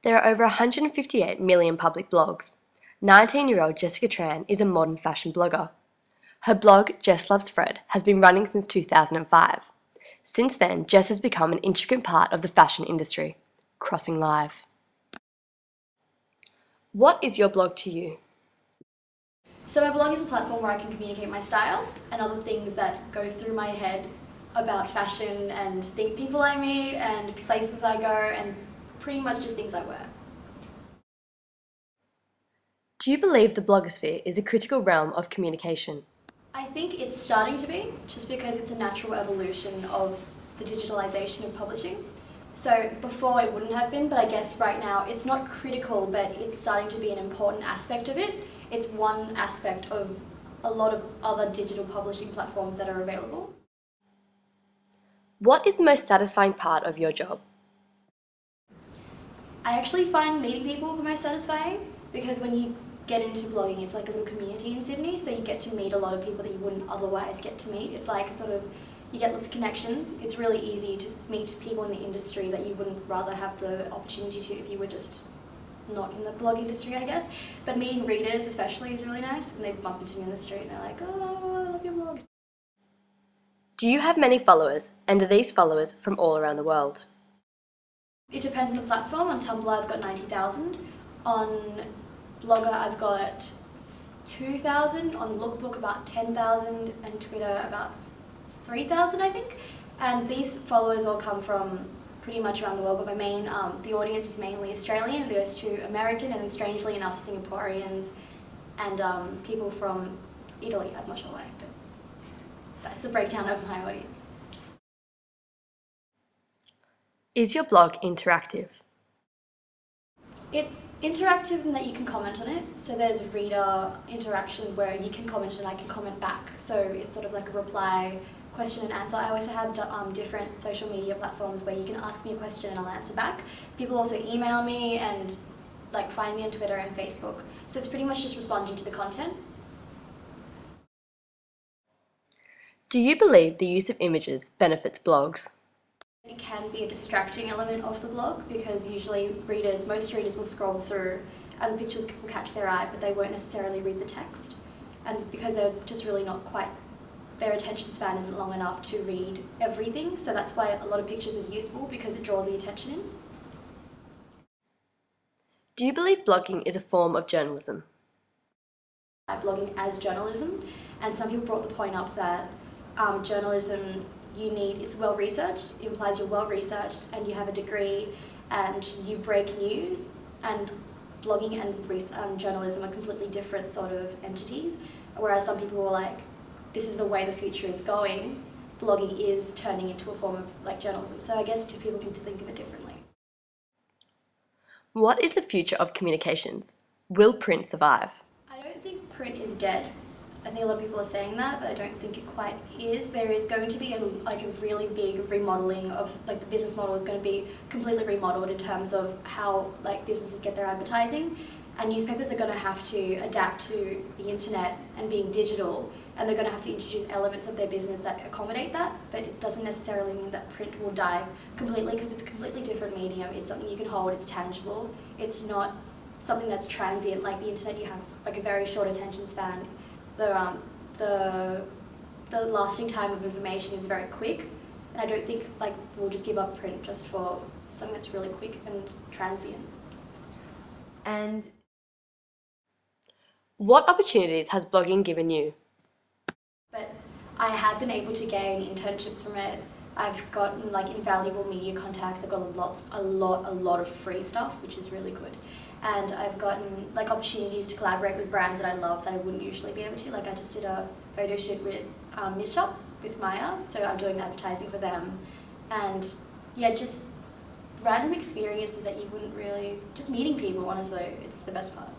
There are over 158 million public blogs. 19-year-old Jessica Tran is a modern fashion blogger. Her blog, Jess Loves Fred, has been running since 2005. Since then, Jess has become an intricate part of the fashion industry, crossing live. What is your blog to you? So my blog is a platform where I can communicate my style and other things that go through my head about fashion and people I meet and places I go and pretty much just things I wear. Do you believe the blogosphere is a critical realm of communication? I think it's starting to be, just because it's a natural evolution of the digitalisation of publishing. So before it wouldn't have been, but I guess right now it's not critical, but it's starting to be an important aspect of it. It's one aspect of a lot of other digital publishing platforms that are available. What is the most satisfying part of your job? I actually find meeting people the most satisfying, because when you get into blogging, it's like a little community in Sydney, so you get to meet a lot of people that you wouldn't otherwise get to meet. It's like you get lots of connections. It's really easy to meet people in the industry that you wouldn't rather have the opportunity to if you were just not in the blog industry, I guess. But meeting readers especially is really nice when they bump into me in the street and they're like, oh, I love your blogs. Do you have many followers, and are these followers from all around the world? It depends on the platform. On Tumblr I've got 90,000. On Blogger I've got 2,000. On Lookbook about 10,000. And Twitter about 3,000, I think. And these followers all come from pretty much around the world, but the audience is mainly Australian, and there's two American, and then strangely enough Singaporeans and people from Italy. I'm not sure why, but that's the breakdown of my audience. Is your blog interactive? It's interactive in that you can comment on it. So there's reader interaction where you can comment and I can comment back. So it's sort of like a reply, question and answer. I also have different social media platforms where you can ask me a question and I'll answer back. People also email me and find me on Twitter and Facebook. So it's pretty much just responding to the content. Do you believe the use of images benefits blogs? It can be a distracting element of the blog, because usually most readers will scroll through and the pictures will catch their eye, but they won't necessarily read the text. And because they're just really not quite, their attention span isn't long enough to read everything, so that's why a lot of pictures is useful, because it draws the attention in. Do you believe blogging is a form of journalism? Blogging as journalism, and some people brought the point up that journalism, it's well researched. It implies you're well researched and you have a degree and you break news, and blogging and journalism are completely different sort of entities, whereas some people were like, this is the way the future is going, blogging is turning into a form of journalism. So I guess people can think of it differently. What is the future of communications? Will print survive? I don't think print is dead. I think a lot of people are saying that, but I don't think it quite is. There is going to be a really big remodeling of, the business model is going to be completely remodeled in terms of how businesses get their advertising, and newspapers are going to have to adapt to the internet and being digital, and they're going to have to introduce elements of their business that accommodate that, but it doesn't necessarily mean that print will die completely, because it's a completely different medium. It's something you can hold, it's tangible, it's not something that's transient. Like the internet, you have a very short attention span. The lasting time of information is very quick, and I don't think we'll just give up print just for something that's really quick and transient. And what opportunities has blogging given you? But I have been able to gain internships from it. I've gotten invaluable media contacts. I've got a lot of free stuff, which is really good. And I've gotten opportunities to collaborate with brands that I love that I wouldn't usually be able to. I just did a photo shoot with Miss Shop with Maya, so I'm doing advertising for them. And yeah, just random experiences that you wouldn't really, just meeting people, honestly, it's the best part.